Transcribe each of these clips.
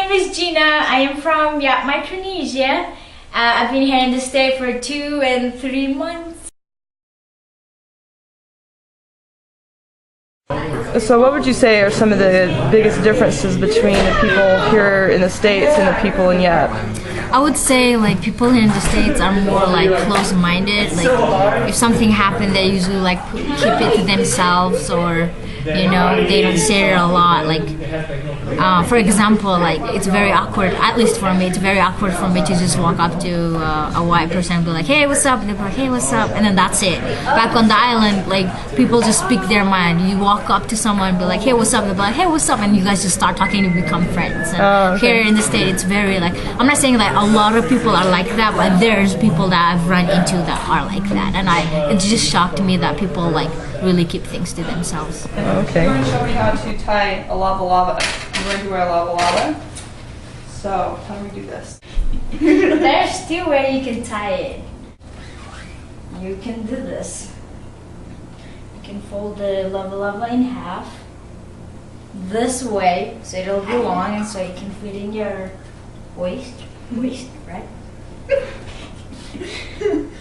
name is Gina. I am from Micronesia. I've been here in the state for 2 and 3 months. So what would you say are some of the biggest differences between the people here in the States and the people in Yap? I would say like people here in the States are more like close-minded. Like if something happened, they usually like keep it to themselves, or you know, they don't say it a lot. Like for example, like it's very awkward, at least for me, it's very awkward for me to just walk up to a white person and be like, hey, what's up? And they're like, hey, what's up? And then that's it. Back on the island, like people just speak their mind. You walk up to someone and be like, hey, what's up? They'll be like, hey, what's up? And you guys just start talking and become friends. And here in the States, it's very like, I'm not saying that a lot of people are like that, but there's people that I've run into that are like that. And it just shocked me that people like really keep things to themselves. Okay. I'm going to show you how to tie a lava lava. I'm going to wear a lava lava. So, how do we do this? There's 2 ways you can tie it. You can do this. You can fold the lava lava in half. This way, so it'll be long and so you can fit in your waist, right?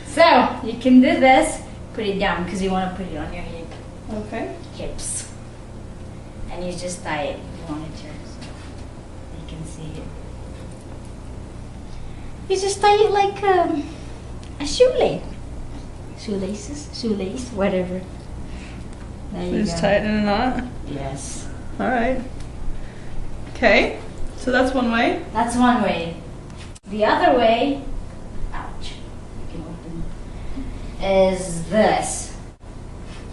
So, you can do this. Put it down because you want to put it on your hip. Okay. Hips. And you just tie it if you want it to, so you can see it. You just tie it like a shoelace. Shoelace, whatever. There you Just go. tie it in a knot? Yes. Alright. Okay. So that's one way. That's one way. The other way, ouch, you can open, is this.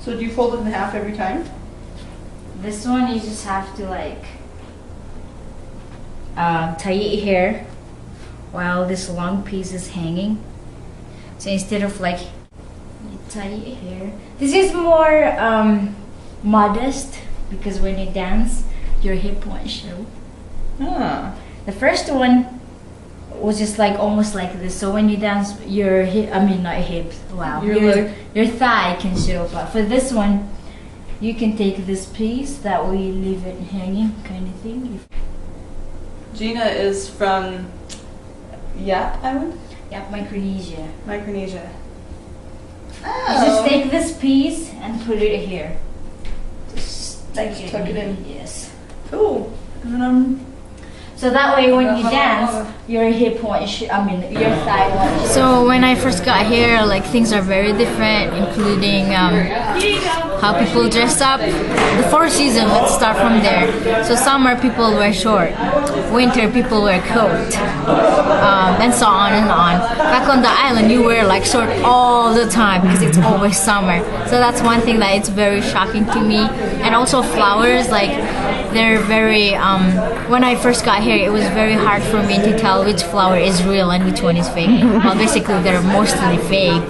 So do you fold it in half every time? This one you just have to like tie it here while this long piece is hanging. So instead of like, you tie it here. This is more modest because when you dance, your hip won't show. Ah. The first one was just like almost like this. So when you dance, your hip, I mean not hips, wow, your thigh can show. But for this one, you can take this piece that we leave it hanging, kind of thing. Gina is from Yap Island? Yep, Micronesia. Micronesia. Oh. You just take this piece and put it here. Just tuck it in. Yes. Cool. And then so that way when you dance, your hip won't your thigh won't show. So when I first got here, like things are very different, including how people dress up. The 4 seasons, let's start from there. So summer people wear short, winter people wear coat, and so on and on. Back on the island, you wear like short all the time because it's always summer. So that's one thing that it's very shocking to me. And also flowers, like they're very, when I first got here, it was very hard for me to tell which flower is real and which one is fake. Well, basically they're mostly fake.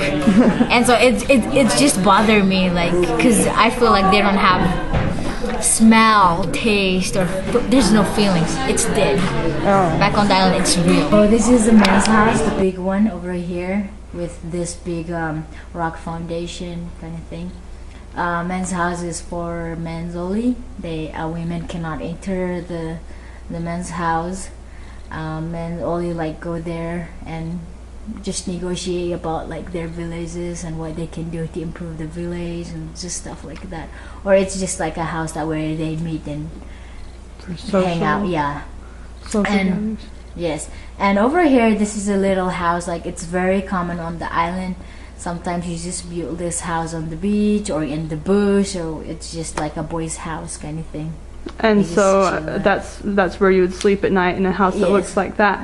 And so it just bothered me, like, because I feel like they don't have smell, taste, or there's no feelings. It's dead. Oh. Back on the island, it's real. Oh, this is the men's house, the big one over here with this big rock foundation kind of thing. Men's house is for men's only. Women cannot enter the men's house. Men only like go there and just negotiate about like their villages and what they can do to improve the village and just stuff like that. Or it's just like a house that where they meet and hang out. Yeah. And yes, and over here this is a little house. Like it's very common on the island. Sometimes you just build this house on the beach or in the bush, or it's just like a boy's house kind of thing. And so that's where you would sleep at night in a house that looks like that.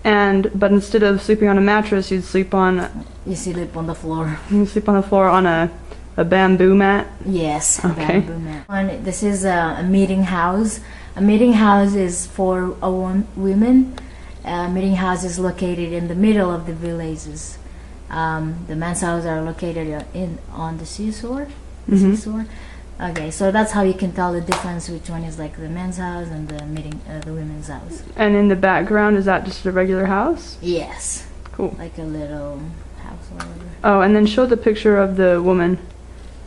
But instead of sleeping on a mattress, you'd sleep on. You sleep on the floor. You sleep on the floor on a bamboo mat. Yes, okay. A bamboo mat. And this is a meeting house. A meeting house is for women. A meeting house is located in the middle of the villages. The men's houses are located on the seashore. Seashore. Okay, so that's how you can tell the difference which one is like the men's house and the women's house. And in the background, is that just a regular house? Yes. Cool. Like a little house or whatever. Oh, and then show the picture of the woman.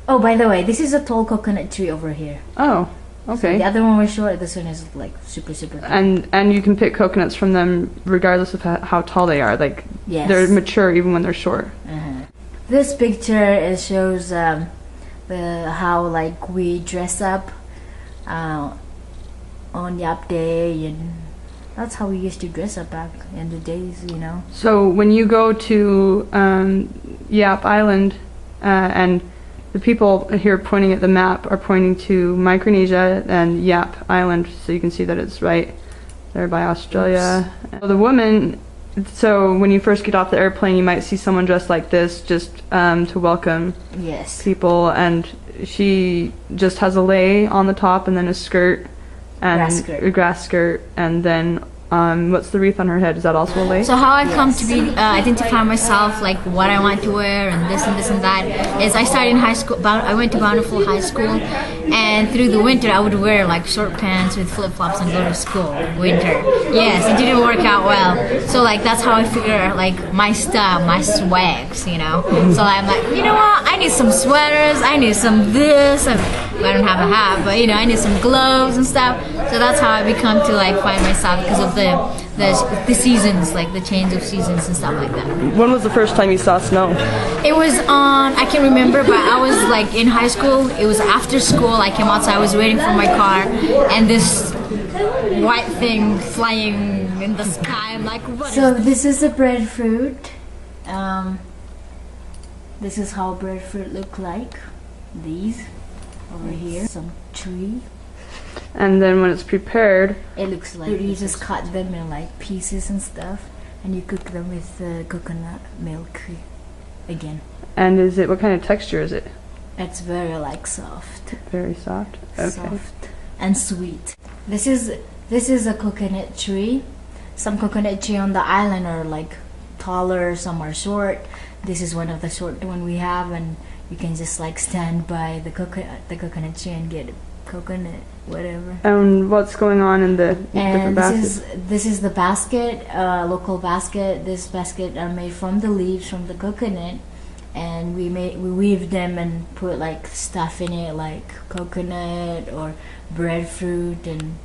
Oh, by the way, this is a tall coconut tree over here. Oh. Okay. So the other one was short. This one is like super tall. And you can pick coconuts from them regardless of how tall they are. Like Yes. they're mature even when they're short. This picture shows how like we dress up on Yap Day, and that's how we used to dress up back in the days, you know. So when you go to Yap Island, and the people here pointing at the map are pointing to Micronesia and Yap Island, so you can see that it's right there by Australia. The woman, so when you first get off the airplane, you might see someone dressed like this just to welcome Yes. people, and she just has a lei on the top and then a skirt and a grass skirt, and then what's the wreath on her head? Is that also a lei? So how I come to be identify myself, like what I want to wear and this and that, is I started in high school. I went to Bountiful High School, and through the winter I would wear like short pants with flip flops and go to school. Winter, yes, it didn't work out well. So like that's how I figure like my stuff, my swags, you know. So I'm like, you know what? I need some sweaters. I need some this. And I don't have a hat, but you know, I need some gloves and stuff. So that's how I become to like find myself because of the seasons, like the change of seasons and stuff like that. When was the first time you saw snow? It was on, I can't remember, but I was like in high school. It was after school. I came outside, I was waiting for my car, and this white thing flying in the sky. I'm like, what? So this is the breadfruit. This is how breadfruit look like. These over here, some tree. And then when it's prepared, It looks like you just cut them in like pieces and stuff, and you cook them with coconut milk again. and what kind of texture is it? It's very like soft, Very soft. Okay. soft and sweet. This is a coconut tree. Some coconut tree on the island are like taller, some are short. This is one of the short one we have, and you can just like stand by the coconut tree and get coconut, whatever. And what's going on in the different And baskets? this is the basket, local basket. This basket are made from the leaves from the coconut, and we weave them and put like stuff in it like coconut or breadfruit, and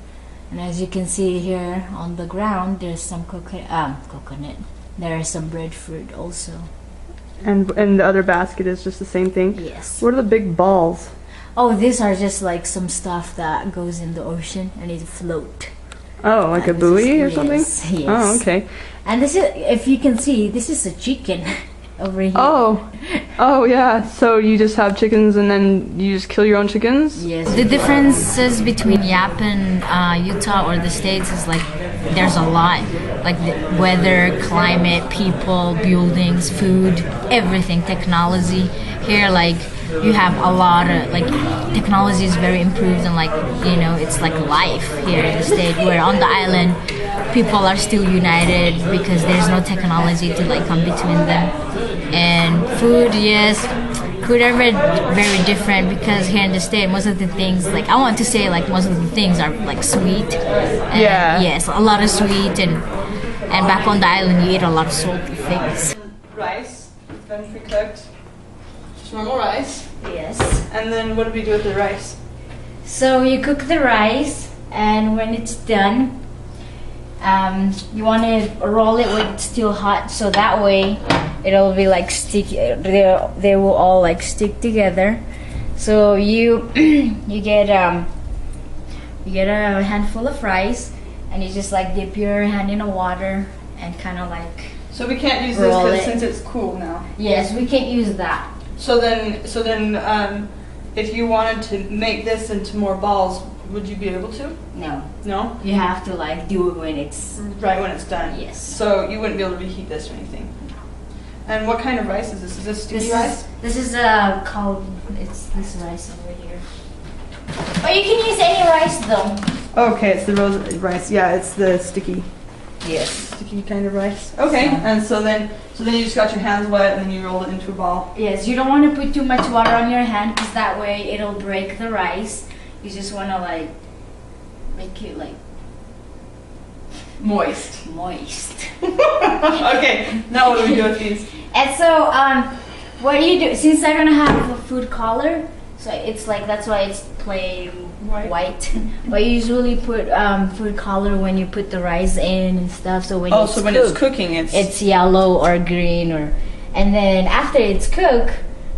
as you can see here on the ground, there's some coconut. There is some breadfruit also. And the other basket is just the same thing? Yes. What are the big balls? Oh, these are just like some stuff that goes in the ocean and it float. Oh, like a And buoy or yes, something? Yes. Oh, okay. And this is, if you can see, this is a chicken over here. Oh, yeah. So you just have chickens and then you just kill your own chickens? Yes. The differences between Yap and Utah or the States is like there's a lot. Like the weather, climate, people, buildings, food, everything, technology. Here, like, you have a lot of, like, technology is very improved and, like, you know, it's like life here in the state, where on the island, people are still united because there's no technology to, like, come between them. And food, yes, food are very, very different because here in the state, most of the things, like, I want to say, like, most of the things are, like, sweet. And, Yeah. yes, a lot of sweet, and back on the island, you eat a lot of salty things. Rice. It's been pre-cooked. Just normal rice. Yes. And then what do we do with the rice? So you cook the rice, and when it's done, you want to roll it when it's still hot, so that way it'll be like sticky. They will all like stick together. So you you get a handful of rice, and you just like dip your hand in the water and kind of like. So we can't use Roll this it. since it's cool now. Yes, we can't use that. So then, if you wanted to make this into more balls, would you be able to? No, No? you have to like do it when it's. Right when it's done. Yes. So you wouldn't be able to reheat this or anything. And what kind of rice is this? Is this sticky rice? This is called, it's this rice over here. But you can use any rice though. Okay, it's the rose rice. Yeah, it's the sticky Yes. kind of rice. Okay, and so then you just got your hands wet and then you roll it into a ball. Yes, you don't want to put too much water on your hand because that way it'll break the rice. You just want to like make it like Moist. moist. Okay, now what do we do with these? And so what do you do? Since I'm gonna have a food color, So it's like that's why it's plain White. white. But you usually put food color when you put the rice in and stuff. So when Oh, it's so when cooked, it's cooking, it's yellow or green or, and then after it's cooked,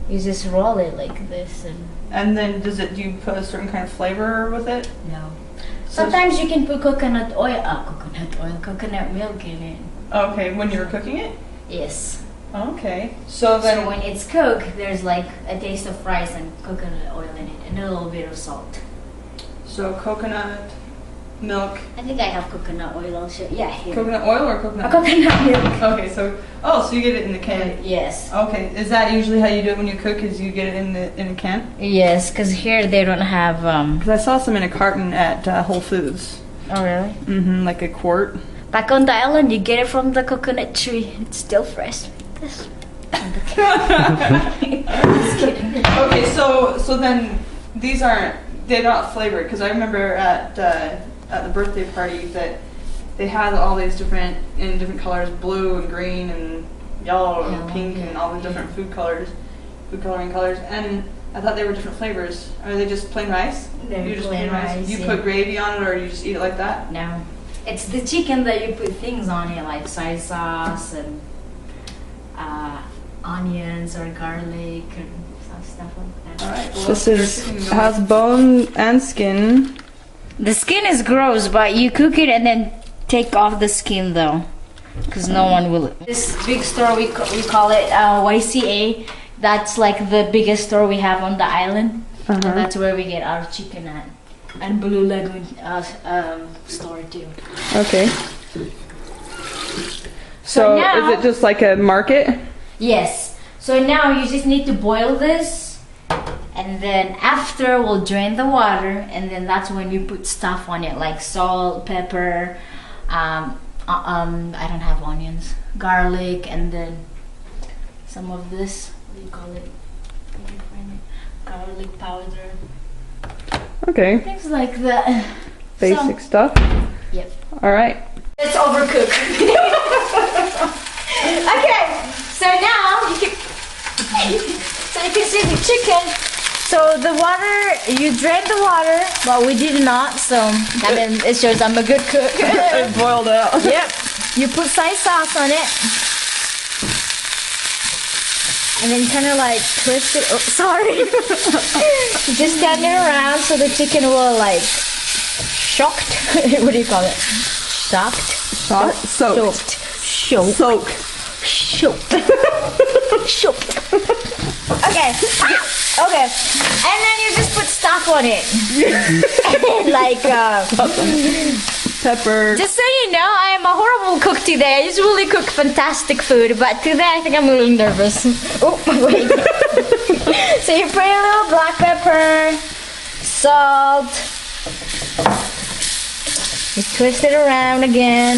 you just roll it like this And then do you put a certain kind of flavor with it? no. So- Sometimes you can put coconut coconut milk in it. Okay, when you're cooking it? Yes. Okay. So then So when it's cooked, there's like a taste of rice and coconut oil in it, and a little bit of salt. so coconut milk, I think I have coconut oil also. Yeah, here. coconut oil or coconut? Coconut milk. Okay, so so you get it in the can. Yes. Okay, is that usually how you do it when you cook? Is you get it in a can? Yes, because here they don't have. Because I saw some in a carton at Whole Foods. Oh really? Mm-hmm, like a quart. Back on the island, you get it from the coconut tree. It's still fresh. This. Just kidding. Okay, so then they're not flavored because I remember at the birthday party that they had all these different colors, blue and green and yellow and Yellow, pink yeah. and all the different food coloring colors, and I thought they were different flavors. Are they just plain rice? They're You just plain rice, You yeah. put gravy on it, or you just eat it like that? No, it's the chicken that you put things on it, like soy sauce and onions or garlic and some stuff like that. All right. Well, This is has bone and skin. The skin is gross, but you cook it and then take off the skin though, because no one will. This big store we call it YCA. That's like the biggest store we have on the island, and that's where we get our chicken at. And Blue Lagoon store too. Okay. So now- is it just like a market? Yes. So now you just need to boil this, and then after we'll drain the water, and then that's when you put stuff on it like salt, pepper. I don't have onions, garlic, and then some of this. What do you call it? Garlic powder. Okay. Things like that. Basic stuff. Yep. All right. Let's overcook. Okay, so now you can see the chicken. So the water, you drain the water, but we did not. So I mean, it shows I'm a good cook. It boiled out. Yep. You put soy sauce on it, and then kind of like twist it. Oh, sorry. You just turn it around so the chicken will like shocked. What do you call it? Shocked. Soaked. Soaked. Soaked. Soak. Soaked. Soaked. Okay. Okay. And then you just put stuff on it. Like Pepper. just so you know, I am a horrible cook today. I usually cook fantastic food, but today I think I'm a little nervous. Oh, wait. So you put a little black pepper, salt. You twist it around again.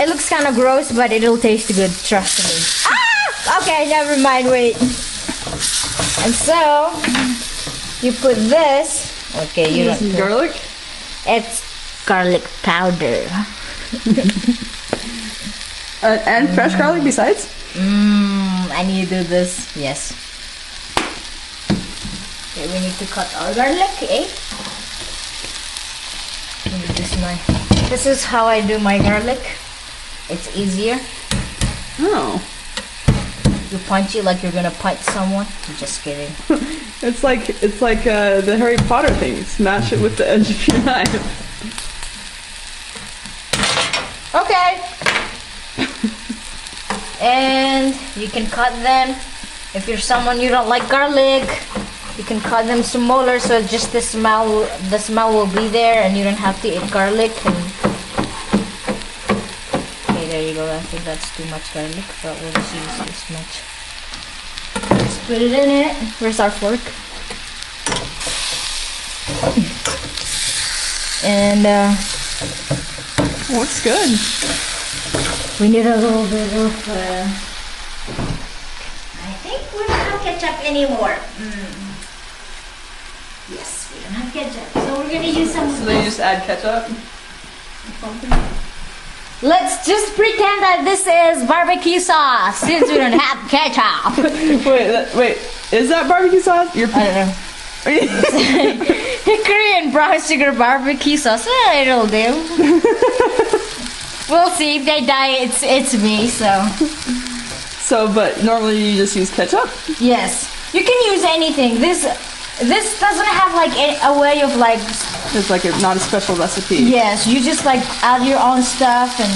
It looks kind of gross, but it'll taste good, trust me. Ah! Okay, never mind, wait. And so, you put this. Okay, you don't put, Garlic. it's garlic powder. And fresh garlic besides? I need to do this. Yes. Okay, we need to cut our garlic, eh? Let me use this is how I do my garlic. It's easier. Oh. You punch it like you're gonna punch someone. I'm just kidding. It's like the Harry Potter thing. Smash it with the edge of your knife. Okay. And you can cut them. If you're someone you don't like garlic, you can cut them smaller so just the smell will be there and you don't have to eat garlic. And okay, there you go. I think that's too much garlic, but we'll just use this much. Just put it in it. Where's our fork? And Oh, it's good. we need a little bit of I think we don't have ketchup anymore. Yes, we don't have ketchup. So we're gonna use some. So they just add ketchup? Let's just pretend that this is barbecue sauce since we don't have ketchup. Wait, is that barbecue sauce? I don't know. Hickory and brown sugar barbecue sauce. It'll do. We'll see if they die. It's me. So, but normally you just use ketchup? Yes, you can use anything. This doesn't have like a way of like. It's like not a special recipe. Yes, you just like add your own stuff, and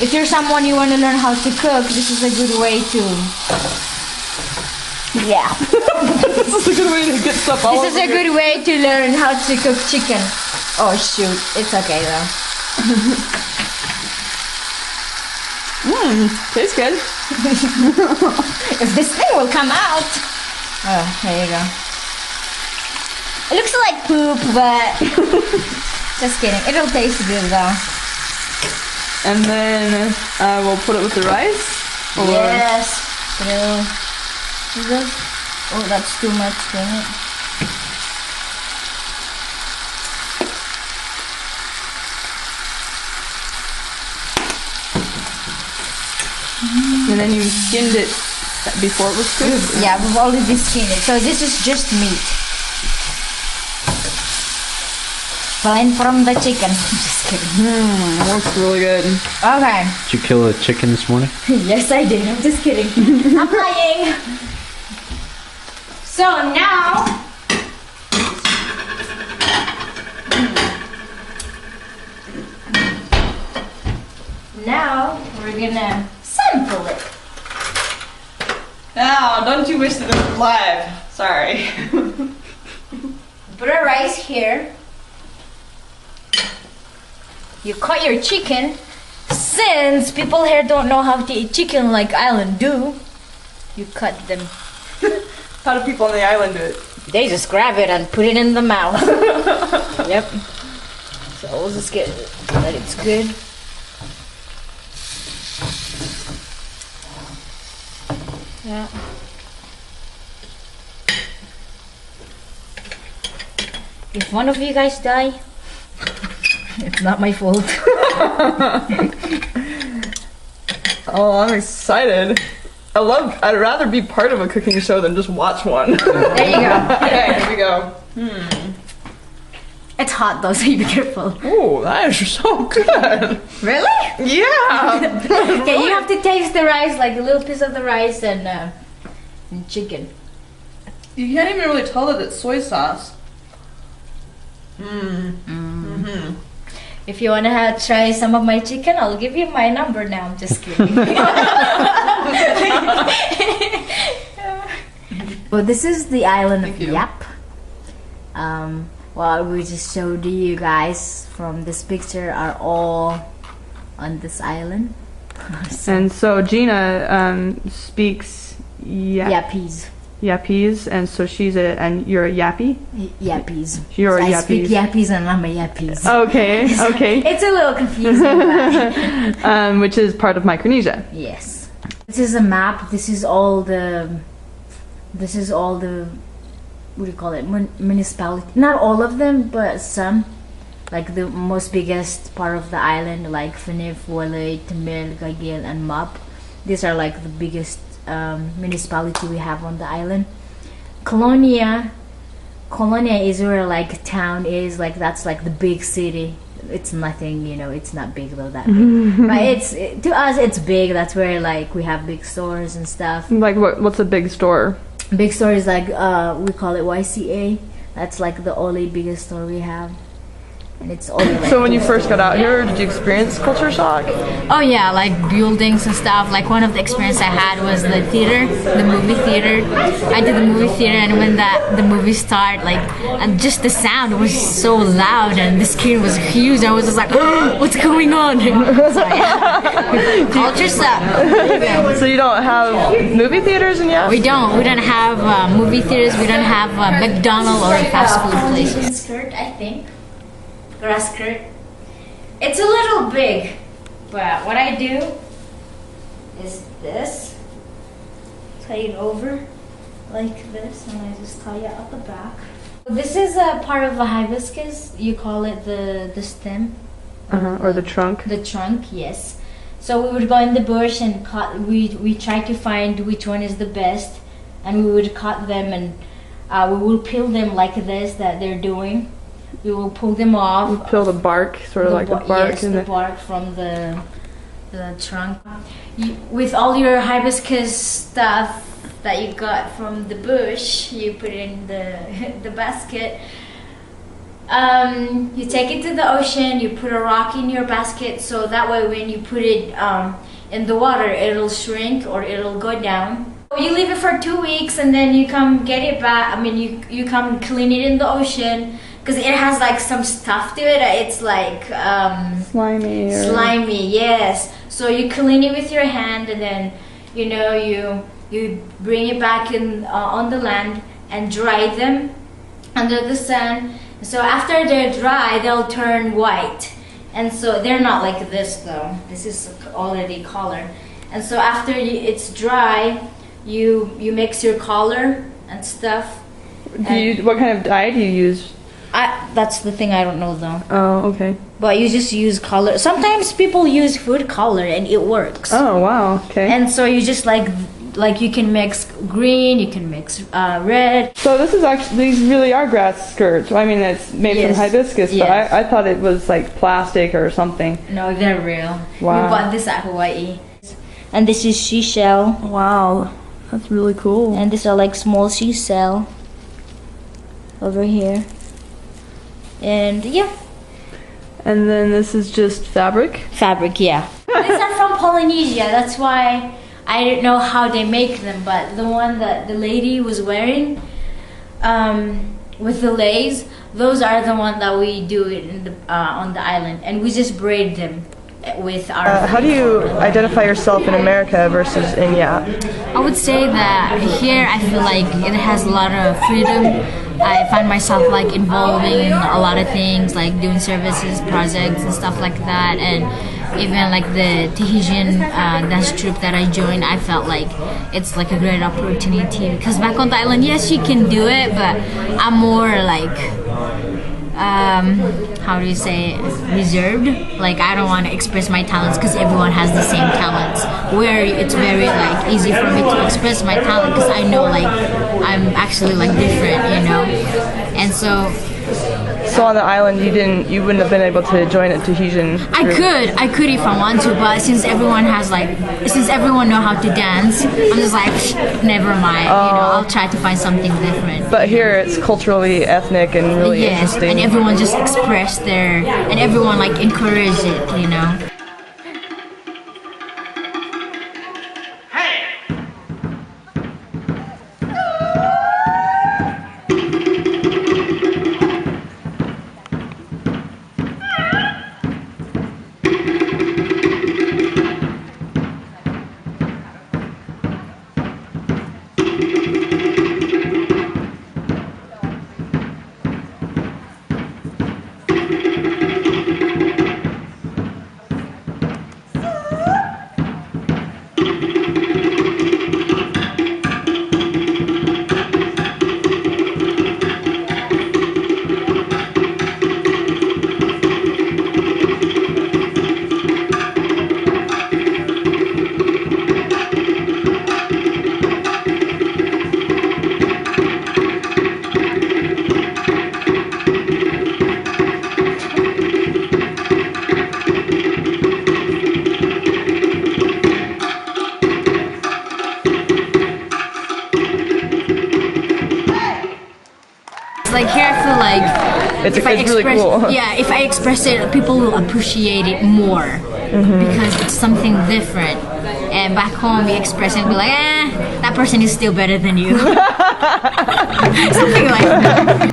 if you're someone you want to learn how to cook, this is a good way to. Yeah. This is a good way to get stuff all This is a good way to learn how to cook chicken. Oh shoot, it's okay though. Tastes good. If this thing will come out. Oh, there you go. It looks like poop, but just kidding. It'll taste good though. And then we'll put it with the rice? Or? Yes. Oh, that's too much, dang it. And then you skinned it before it was cooked? Yeah, we've already skinned it. So this is just meat. Plain from the chicken. Just kidding. Looks really good. Okay. Did you kill a chicken this morning? Yes, I did. I'm just kidding. I'm lying. So now, we're gonna sample it. Now, don't you wish that it was live? Sorry. Put a rice here. You cut your chicken. Since people here don't know how to eat chicken like Island do, you cut them. How do people on the island do it? They just grab it and put it in the mouth. Yep. So we'll just get that it's good. Yeah. If one of you guys die, it's not my fault. Oh, I'm excited. I'd rather be part of a cooking show than just watch one. There you go. Okay, here we go. It's hot though, so you be careful. Oh, that is so good. Really? Yeah. Okay, you have to taste the rice, like a little piece of the rice and chicken. You can't even really tell that it's soy sauce. If you want to try some of my chicken, I'll give you my number now. I'm just kidding. Well, this is the island of Yap. Well, we just showed you guys from this picture are all on this island. And so Gina speaks Yapese. Yapese, and so and you're a Yappy? Yapese. You're a I Yapese. speak Yapese and I'm a Yapese. Okay, okay. It's a little confusing, but which is part of Micronesia. yes. This is a map. This is all the what do you call it? Municipality. Not all of them, but some. Like the most biggest part of the island, like Fenif, Walay, Tamil, Gagil, and Map. These are like the biggest municipality we have on the island. Colonia is where like town is, like that's like the big city. It's nothing, it's not big though, that big. But to us it's big. That's where like we have big stores and stuff. Like what's a big store? Big store is like we call it YCA. That's like the only biggest store we have. And it's only like So when you first got out here, did you experience culture shock? Oh yeah, like buildings and stuff. Like one of the experience I had was the theater, the movie theater. I did the movie theater, and when the movie started, like, and just the sound was so loud, and the screen was huge. I was just like, oh, what's going on? So yeah, culture shock. So you don't have movie theaters in Yap? We don't have movie theaters. We don't have McDonald's or fast food places. Skirt, I think. Grass skirt. It's a little big, but what I do is this. Tie it over like this, and I just tie it at the back. This is a part of a hibiscus. You call it the stem. Or the trunk. The trunk, yes. So we would go in the bush and cut. We try to find which one is the best, and we would cut them, and we will peel them like this that they're doing. We will pull them off. You peel the bark, sort of like the bark. Yes, the bark from the trunk. With all your hibiscus stuff that you got from the bush, you put it in the basket. You take it to the ocean, you put a rock in your basket, so that way when you put it in the water, it'll shrink or it'll go down. You leave it for 2 weeks and then you come get it back. I mean, you come clean it in the ocean because it has like some stuff to it. It's like slimy. Slimy, yes. So you clean it with your hand, and then you bring it back in on the land and dry them under the sun. So after they're dry, they'll turn white, and so they're not like this though. This is already colored, and so after it's dry, you mix your color and stuff. What kind of dye do you use? That's the thing, I don't know though. Oh, okay. But you just use color. Sometimes people use food color and it works. Oh, wow. Okay. And so you just like you can mix green, you can mix red. So this is actually, these really are grass skirts. I mean, it's made from hibiscus, but Yes. I thought it was like plastic or something. No, they're real. Wow. We bought this at Hawaii. And this is seashell. Wow, that's really cool. And these are like small seashell over here. And yeah. And then this is just fabric? Fabric, yeah. These are from Polynesia. That's why I don't know how they make them, but the one that the lady was wearing with the lace, those are the one that we do it in the on the island, and we just braid them with our. How do you identify yourself in America versus in Yap? I would say that here I feel like it has a lot of freedom. I find myself like involving in a lot of things, like doing services, projects and stuff like that, and even like the Tahitian dance troupe that I joined, I felt like it's like a great opportunity, because back on the island, yes, you can do it, but I'm more like how do you say, reserved. Like I don't want to express my talents because everyone has the same talents, where it's very like easy for me to express my talent because I know like I'm actually like different, and so on the island you wouldn't have been able to join a Tahitian group. I could if I want to, but since everyone know how to dance, I'm just like never mind, I'll try to find something different. But here it's culturally ethnic and really yes, interesting. and everyone just express and everyone like encourage it, Like here I feel like it's really cool. Yeah, if I express it, people will appreciate it more because it's something different. And back home, we express it and be like, that person is still better than you. Something like that.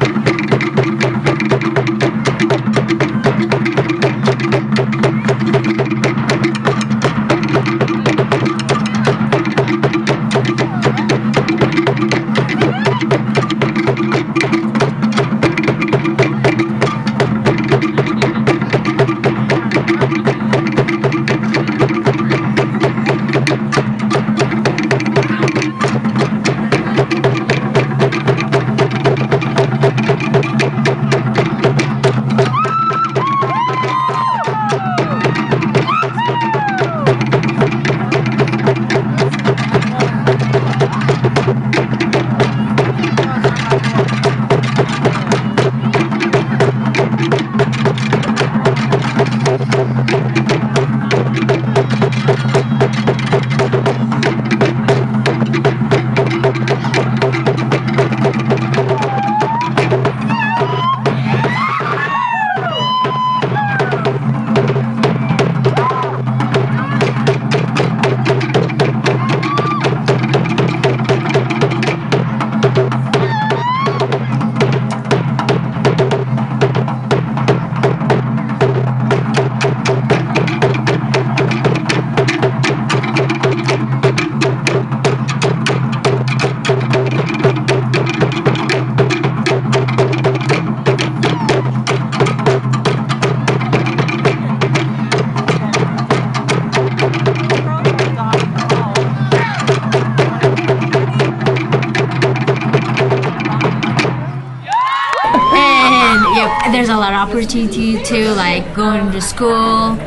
Yep, there's a lot of opportunity to like going to school.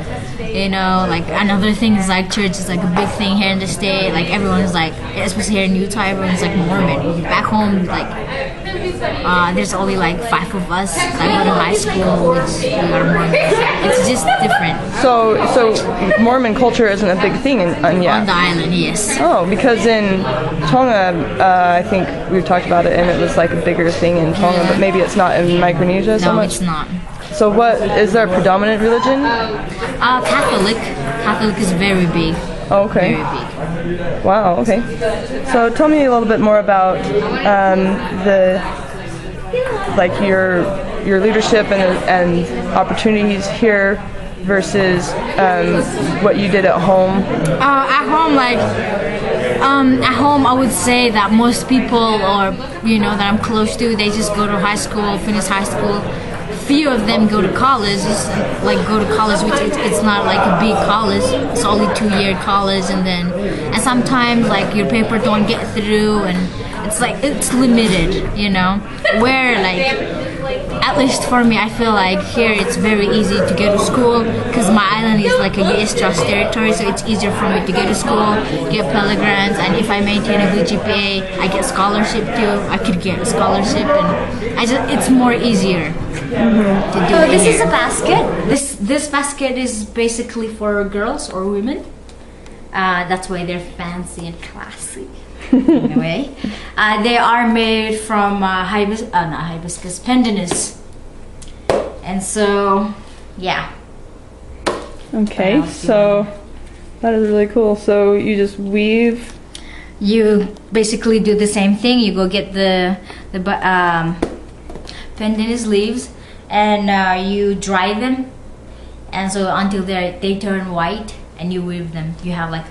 You know, like another thing is like church is like a big thing here in the state. Like everyone's like, especially here in Utah, everyone's like Mormon. Back home, like there's only like 5 of us. So I go to high school, which we are Mormons. It's just different. So Mormon culture isn't a big thing on Yap? On the island, yes. Oh, because in Tonga, I think we've talked about it, and it was like a bigger thing in Tonga, but maybe it's not in Micronesia so No, much? it's not. So what, is there a predominant religion? Catholic. Catholic is very big. Oh, okay. Very big. Wow, okay. So tell me a little bit more about your leadership and opportunities here versus what you did at home. At home, I would say that most people, or that I'm close to, they just go to high school, finish high school. Few of them go to college, which it's not like a big college. It's only 2-year college, and sometimes like your paper don't get through, and it's limited, Where like, at least for me, I feel like here it's very easy to go to school because my island is like a U.S. trust territory, so it's easier for me to go to school, get Pell Grants, and if I maintain a good GPA, I get scholarship too. I could get a scholarship, and it's more easier to do. Oh, this is a basket? This basket is basically for girls or women. That's why they're fancy and classy. Anyway, they are made from not hibiscus, pandanus. And so, yeah. Okay, so that is really cool. So you just weave? You basically do the same thing. You go get the pandanus leaves, and you dry them, and so until they turn white, and you weave them. You have like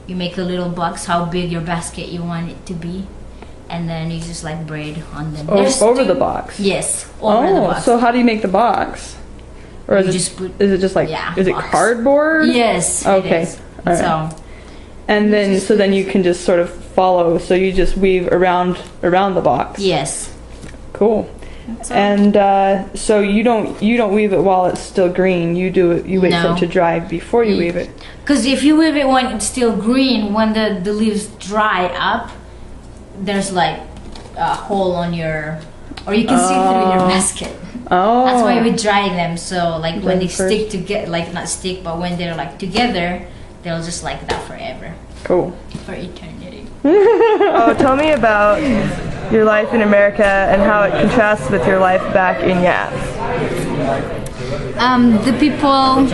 you make a little box, how big your basket you want it to be, and then you just like braid on them. Over the box? Yes, over the box. So how do you make the box? Or is it just like, is it cardboard? Yes, okay. it is. Right. So, and then you can just sort of follow, so you just weave around the box. Yes. Cool. And so you don't weave it while it's still green. You wait for it to dry before you weave it. Because if you weave it when it's still green, when the leaves dry up, there's like a hole on or you can see through your basket. Oh. That's why we dry them. So like when they stick together, like not stick, but when they're like together, they'll just like that forever. Cool. For eternity. Oh, tell me about your life in America and how it contrasts with your life back in Yap. The people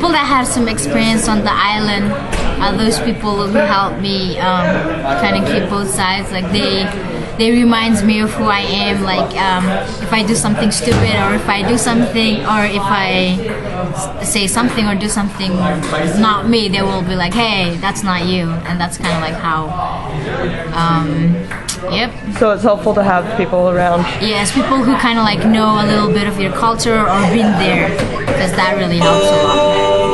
that have some experience on the island are those people who help me kind of keep both sides. Like they reminds me of who I am. Like if I do something stupid, or if I do something, or if I say something or do something not me, they will be like, hey, that's not you. And that's kind of like how yep. So it's helpful to have people around. Yes, people who kind of like know a little bit of your culture or been there, because that really helps a lot.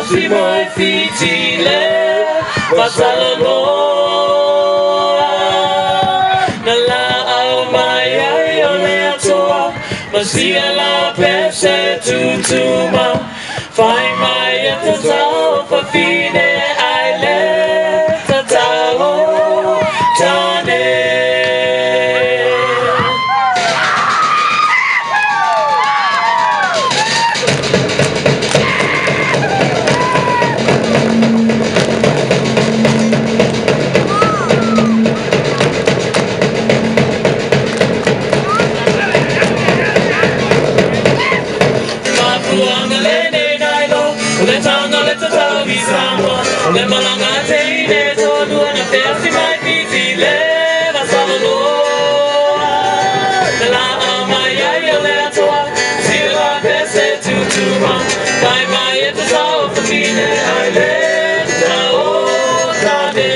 si mai fitile masalaloa nala au mai ai o le atoa masia la pese tutuma fai mai e te tau fa fine ai le te tau tane le malanga teine tonu na persi mai fiti le vasaloa la mai ai le atoa si la pese tutuma mai mai e te sao famine ai le na o tane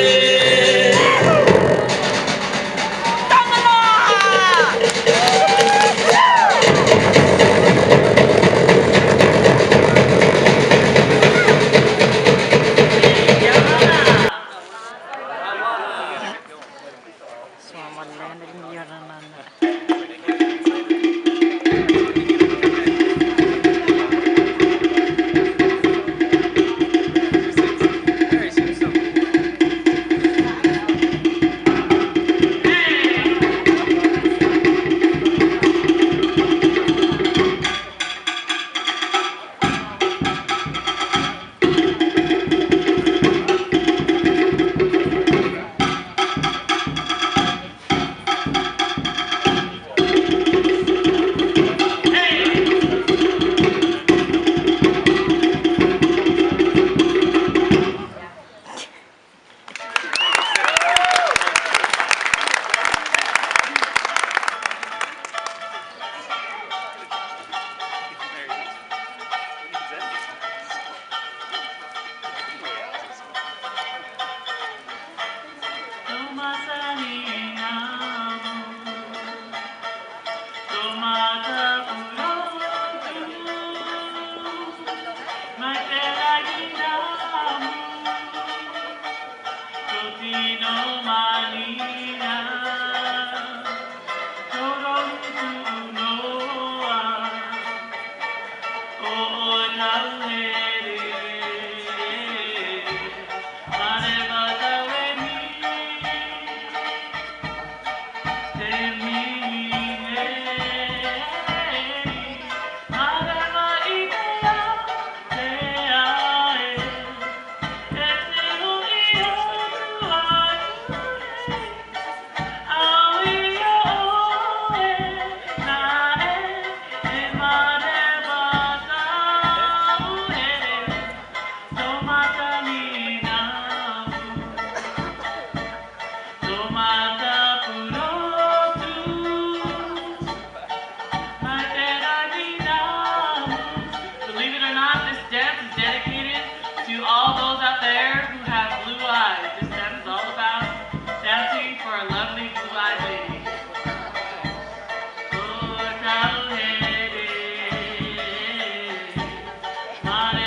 Mare